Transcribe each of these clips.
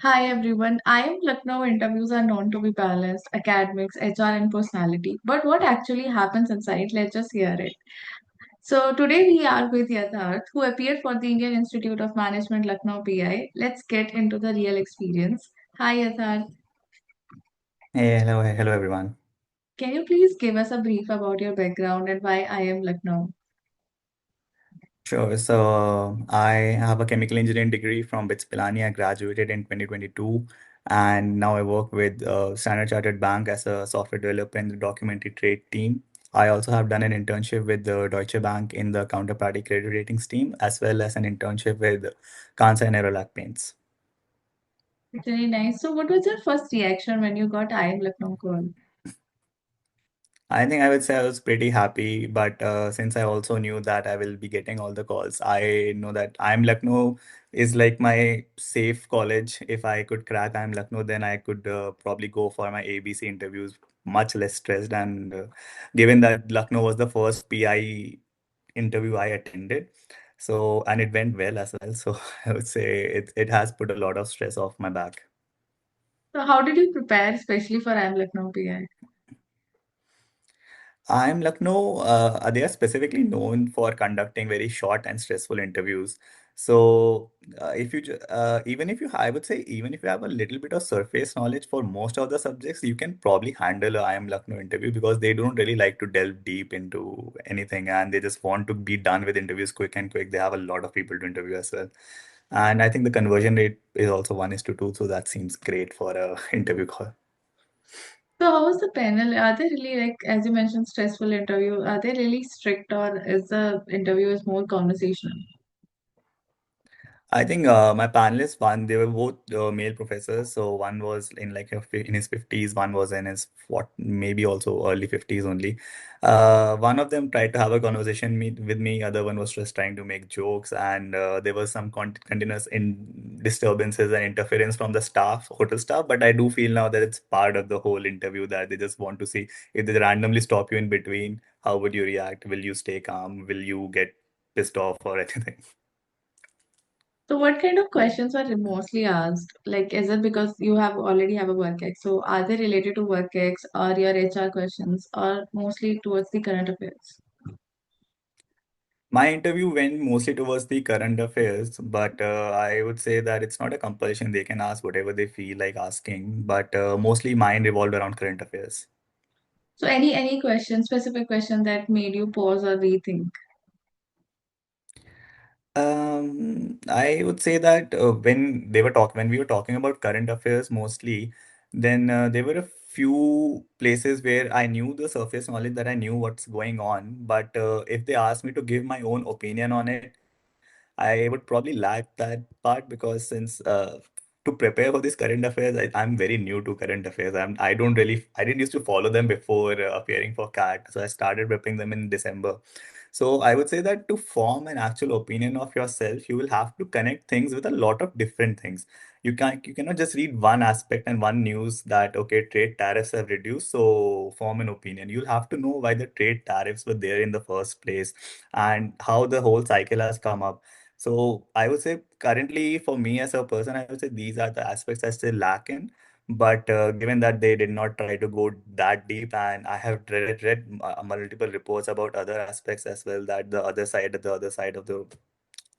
Hi everyone. IIM Lucknow interviews are known to be balanced, academics, HR, and personality. But what actually happens inside? Let's just hear it. So today we are with Yatharth, who appeared for the Indian Institute of Management Lucknow PI. Let's get into the real experience. Hi Yatharth. Hey, hello everyone. Can you please give us a brief about your background and why IIM Lucknow? Sure. So I have a chemical engineering degree from BITS Pilani. I graduated in 2022, and now I work with Standard Chartered Bank as a software developer in the documentary trade team. I also have done an internship with the Deutsche Bank in the counterparty credit ratings team, as well as an internship with Kansai Nerolac Paints. It's really nice. So what was your first reaction when you got IIM Lucknow call? I think I would say I was pretty happy, but since I also knew that I will be getting all the calls, I know that IIM Lucknow is like my safe college. If I could crack IIM Lucknow, then I could probably go for my ABC interviews much less stressed. And given that Lucknow was the first PI interview I attended, so and it went well as well. So I would say it has put a lot of stress off my back. So how did you prepare, especially for IIM Lucknow PI? IIM Lucknow, they are specifically known for conducting very short and stressful interviews. So, if you even if you, I would say, even if you have a little bit of surface knowledge for most of the subjects, you can probably handle a IIM Lucknow interview because they don't really like to delve deep into anything, and they just want to be done with interviews quick and quick. They have a lot of people to interview as well, and I think the conversion rate is also 1:2, so that seems great for a interview call. So how was the panel? Are they really like, as you mentioned, stressful interview? Are they really strict, or is the interview is more conversational? I think my panelists, one, they were both male professors. So one was in like in his 50s, one was in his what maybe also early 50s only. One of them tried to have a conversation with me. Other one was just trying to make jokes, and there was some continuous in disturbances and interference from the staff, hotel staff. But I do feel now that it's part of the whole interview that they just want to see if they randomly stop you in between, how would you react? Will you stay calm? Will you get pissed off or anything? So what kind of questions were mostly asked? Like, is it because you have already have a work ex? So are they related to work ex or your HR questions, or mostly towards the current affairs? My interview went mostly towards the current affairs, but I would say that it's not a compulsion. They can ask whatever they feel like asking, but mostly mine revolved around current affairs. So any question, specific question that made you pause or rethink? I would say that when we were talking about current affairs mostly, then there were a few places where I knew the surface knowledge that I knew what's going on, but if they asked me to give my own opinion on it, I would probably lack that part because since to prepare for this current affairs, I'm very new to current affairs. I didn't used to follow them before appearing for CAT. So I started preparing them in December. So I would say that to form an actual opinion of yourself, you will have to connect things with a lot of different things. You cannot just read one aspect and one news that okay, trade tariffs have reduced, so form an opinion. You'll have to know why the trade tariffs were there in the first place and how the whole cycle has come up. So I would say currently for me as a person, I would say these are the aspects I still lack in. But given that they did not try to go that deep, and I have read multiple reports about other aspects as well, that the other side of the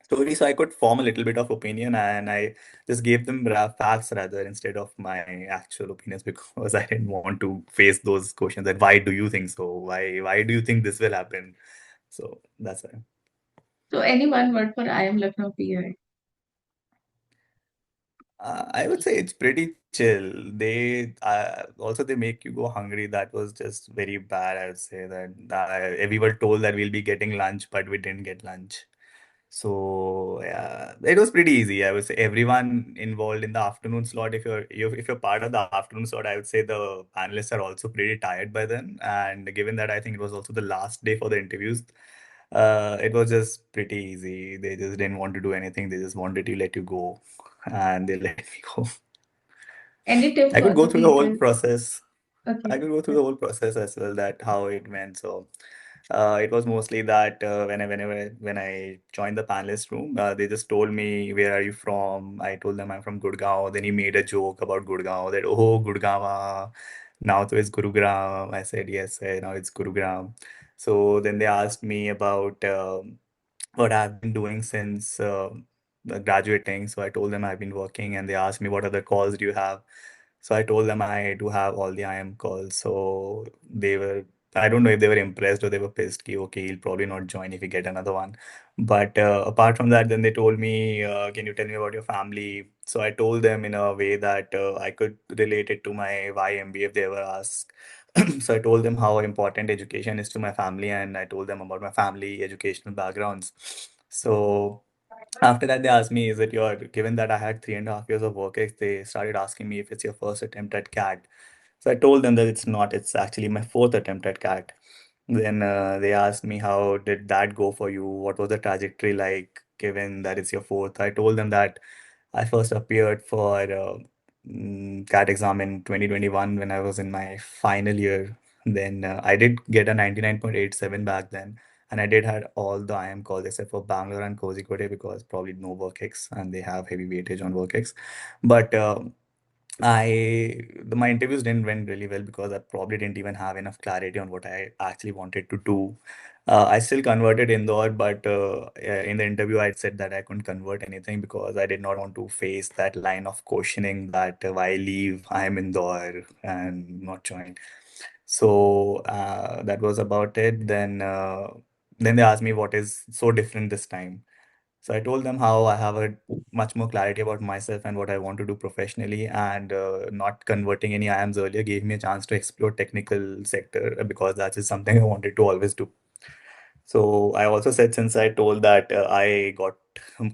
story, so I could form a little bit of opinion, and I just gave them facts rather instead of my actual opinions because I didn't want to face those questions that why do you think so? Why do you think this will happen? So that's it. So any one word for IIM Lucknow PI. I would say it's pretty chill. They make you go hungry. That was just very bad. I would say that we were told that we'll be getting lunch, but we didn't get lunch. So yeah, it was pretty easy. I would say everyone involved in the afternoon slot. If you're part of the afternoon slot, I would say the panelists are also pretty tired by then. And given that I think it was also the last day for the interviews, it was just pretty easy. They just didn't want to do anything. They just wanted to let you go, and they let me go. Any tip I for could go the through the whole people? process. I Okay. could go through the whole process as well, that how it went. So. It was mostly that when I joined the panelist room, they just told me, "Where are you from?" I told them I'm from Gurgaon. Then he made a joke about Gurgaon that, "Oh, Gurgaon, now to it's Gurugram." I said, "Yes, sir, now it's Gurugram." So then they asked me about what I've been doing since graduating. So I told them I've been working, and they asked me, "What other calls do you have?" So I told them I do have all the IIM calls. So they were, I don't know if they were impressed or they were pissed. Ki, okay, he'll probably not join if we get another one. But apart from that, then they told me, can you tell me about your family? So I told them in a way that I could relate it to my YMBA if they ever ask. So I told them how important education is to my family, and I told them about my family educational backgrounds. So after that, they asked me, is it your, given that I had 3.5 years of work ex, they started asking me if it's your first attempt at CAT. So I told them that it's not, it's actually my fourth attempt at CAT. Then they asked me, how did that go for you? What was the trajectory like, given that it's your fourth? I told them that I first appeared for CAT exam in 2021 when I was in my final year. Then I did get a 99.87 back then. And I did had all the IM calls except for Bangalore and Kozhikode because probably no WorkX and they have heavy weightage on WorkX. But my interviews didn't went really well because I probably didn't even have enough clarity on what I actually wanted to do. I still converted Indore, but in the interview I said that I couldn't convert anything because I did not want to face that line of questioning that why leave, I am Indore and not join. So that was about it. Then they asked me what is so different this time. So I told them how I have a much more clarity about myself and what I want to do professionally, and not converting any IIMs earlier gave me a chance to explore technical sector because that is something I wanted to always do. So I also said since I told that I got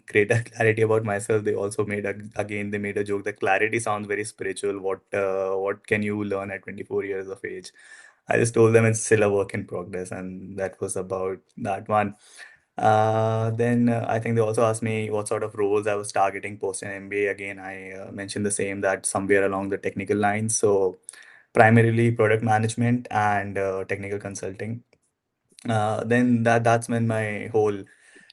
greater clarity about myself, they also made again they made a joke that clarity sounds very spiritual. What can you learn at 24 years of age? I just told them it's still a work in progress, and that was about that one. Then I think they also asked me what sort of roles I was targeting post an MBA. Again, I mentioned the same that somewhere along the technical lines. So primarily product management and technical consulting. Then that's when my whole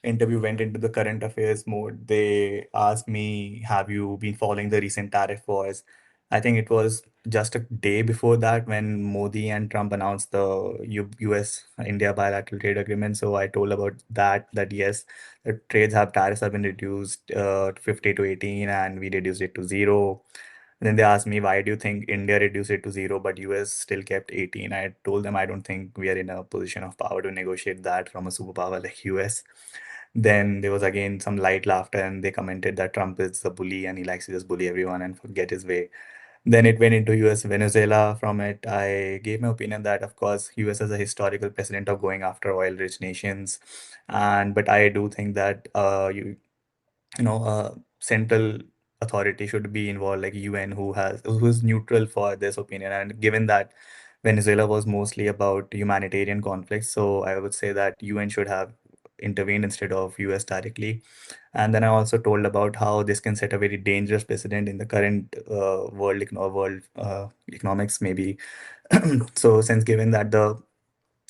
interview went into the current affairs mode. They asked me, "Have you been following the recent tariff wars?" I think it was just a day before that when Modi and Trump announced the US India bilateral trade agreement. So I told about that yes, the trades have tariffs have been reduced 50 to 18, and we reduced it to zero. And then they asked me, why do you think India reduced it to zero, but US still kept 18? I told them I don't think we are in a position of power to negotiate that from a superpower like US. Then there was again some light laughter, and they commented that Trump is a bully and he likes to just bully everyone and get his way. Then it went into US Venezuela. From it, I gave my opinion that, of course, US has a historical precedent of going after oil-rich nations, and but I do think that central authority should be involved, like UN, who's neutral for this opinion. And given that Venezuela was mostly about humanitarian conflicts, so I would say that UN should have intervened instead of US directly. And then I also told about how this can set a very dangerous precedent in the current world economics, maybe. So since given that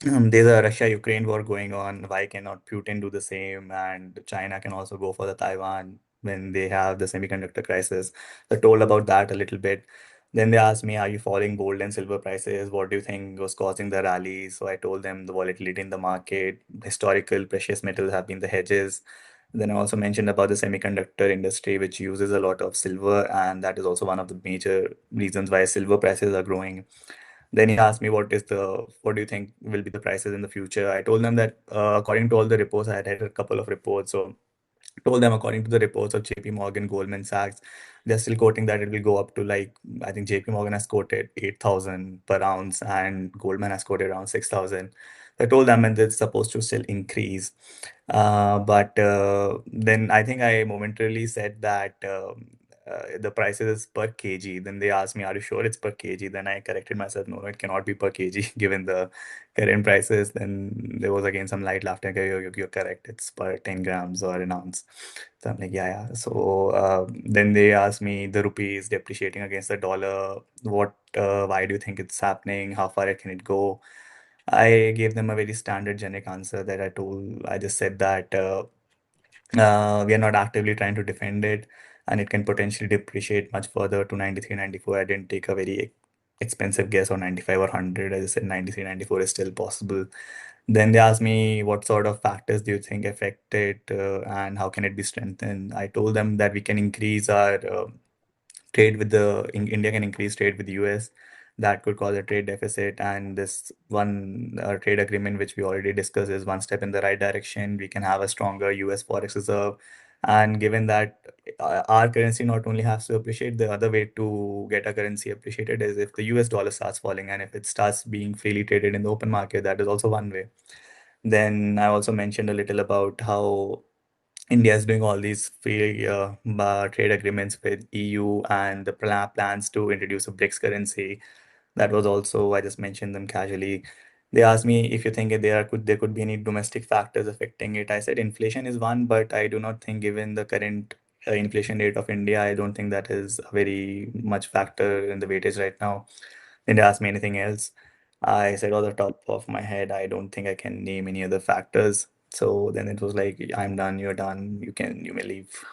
there's a Russia-Ukraine war going on. Why cannot Putin do the same? And China can also go for the Taiwan when they have the semiconductor crisis. So I told about that a little bit. Then they asked me, are you following gold and silver prices? What do you think was causing the rally? So I told them the volatility in the market, historical precious metals have been the hedges. Then I also mentioned about the semiconductor industry, which uses a lot of silver, and that is also one of the major reasons why silver prices are growing. Then he asked me what do you think will be the prices in the future? I told them that according to all the reports, I had read a couple of reports. So told them according to the reports of JP Morgan, Goldman Sachs, they're still quoting that it will go up to, like, I think JP Morgan has quoted 8,000 per ounce and Goldman has quoted around 6,000. I told them and it's supposed to still increase. But then I think I momentarily said that the prices is per kg. Then they asked me, are you sure it's per kg? Then I corrected myself, no, it cannot be per kg given the current prices. Then there was again some light laughter. Okay, you're correct. It's per 10 grams or an ounce. So I'm like, yeah, yeah. So then they asked me, the rupee is depreciating against the dollar. Why do you think it's happening? How far can it go? I gave them a very standard generic answer that I just said that we are not actively trying to defend it, and it can potentially depreciate much further to 93, 94. I didn't take a very expensive guess on 95 or 100. I just said 93, 94 is still possible. Then they asked me what sort of factors do you think affect it, and how can it be strengthened. I told them that we can increase our trade with India can increase trade with the US. That could cause a trade deficit, and this one trade agreement, which we already discussed, is one step in the right direction. We can have a stronger US forex reserve, and given that our currency not only has to appreciate, the other way to get a currency appreciated is if the US dollar starts falling, and if it starts being freely traded in the open market, that is also one way. Then I also mentioned a little about how India is doing all these free trade agreements with EU and the plans to introduce a BRICS currency. That was also, I just mentioned them casually. They asked me if you think there could be any domestic factors affecting it. I said inflation is one, but I do not think, given the current inflation rate of India, I don't think that is a very much factor in the weightage right now. Then they asked me anything else. I said off the top of my head, I don't think I can name any other factors. So then it was like, I'm done, you're done, you may leave.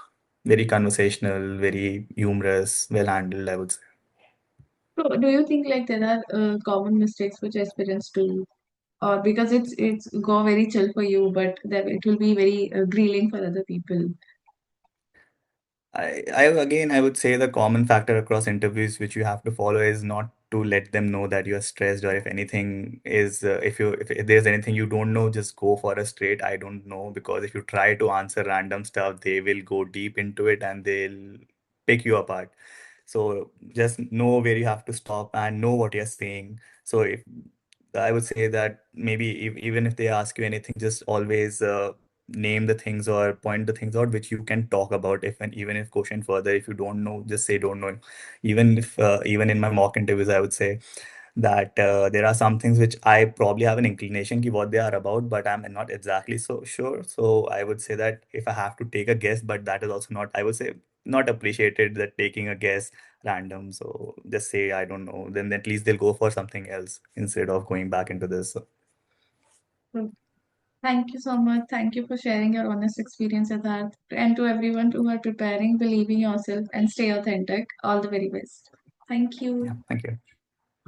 Very conversational, very humorous, well handled, I would say. So, do you think like there are common mistakes which aspirants do, or because it's go very chill for you, but then it will be very grilling for other people? I would say the common factor across interviews which you have to follow is not to let them know that you're stressed, or if anything is if there's anything you don't know, just go for a straight I don't know, because if you try to answer random stuff, they will go deep into it and they'll pick you apart. So just know where you have to stop and know what you're saying. So if I would say that maybe even if they ask you anything, just always name the things or point the things out which you can talk about. If and even if question further, if you don't know, just say don't know. Even in my mock interviews, I would say that there are some things which I probably have an inclination ki what they are about, but I'm not exactly so sure. So I would say that if I have to take a guess, but that is also not, I would say, not appreciated, that taking a guess random. So just say I don't know. Then at least they'll go for something else instead of going back into this. So, thank you so much. Thank you for sharing your honest experience with that. And to everyone who are preparing, believe in yourself and stay authentic. All the very best. Thank Yeah, you. thank you.